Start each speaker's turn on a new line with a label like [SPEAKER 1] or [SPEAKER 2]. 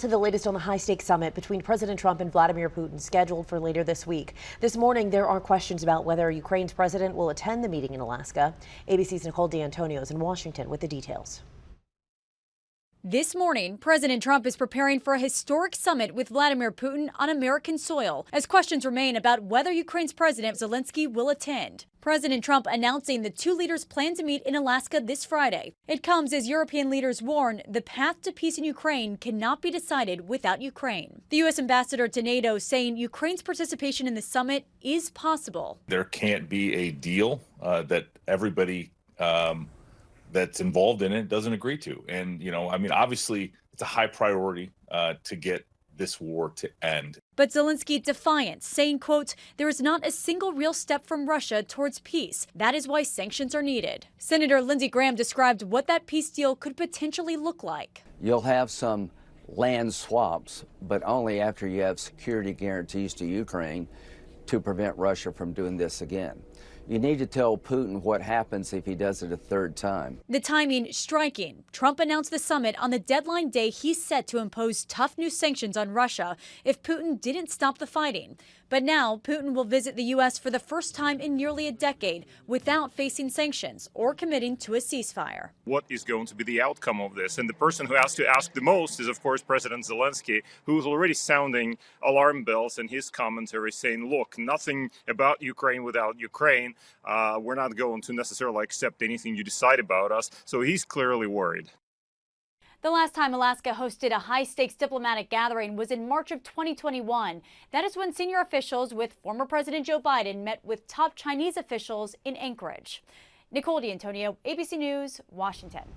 [SPEAKER 1] To the latest on the high-stakes summit between President Trump and Vladimir Putin scheduled for later this week. This morning, there are questions about whether Ukraine's president will attend the meeting in Alaska. ABC's Nicole D'Antonio is in Washington with the details.
[SPEAKER 2] This morning, President Trump is preparing for a historic summit with Vladimir Putin on American soil, as questions remain about whether Ukraine's President Zelensky will attend. President Trump announcing the two leaders plan to meet in Alaska this Friday. It comes as European leaders warn the path to peace in Ukraine cannot be decided without Ukraine. The U.S. ambassador to NATO saying Ukraine's participation in the summit is possible.
[SPEAKER 3] There can't be a deal that everybody that's involved in it doesn't agree to. And, obviously it's a high priority to get this war to end.
[SPEAKER 2] But Zelensky defiant, saying, quote, there is not a single real step from Russia towards peace. That is why sanctions are needed. Senator Lindsey Graham described what that peace deal could potentially look like.
[SPEAKER 4] You'll have some land swaps, but only after you have security guarantees to Ukraine to prevent Russia from doing this again. You need to tell Putin what happens if he does it a third time.
[SPEAKER 2] The timing striking. Trump announced the summit on the deadline day he's set to impose tough new sanctions on Russia if Putin didn't stop the fighting. But now Putin will visit the U.S. for the first time in nearly a decade without facing sanctions or committing to a ceasefire.
[SPEAKER 5] What is going to be the outcome of this? And the person who has to ask the most is, of course, President Zelensky, who is already sounding alarm bells in his commentary saying, look, nothing about Ukraine without Ukraine. We're not going to necessarily accept anything you decide about us. So he's clearly worried.
[SPEAKER 2] The last time Alaska hosted a high-stakes diplomatic gathering was in March of 2021. That is when senior officials with former President Joe Biden met with top Chinese officials in Anchorage. Nicole D'Antonio, ABC News, Washington.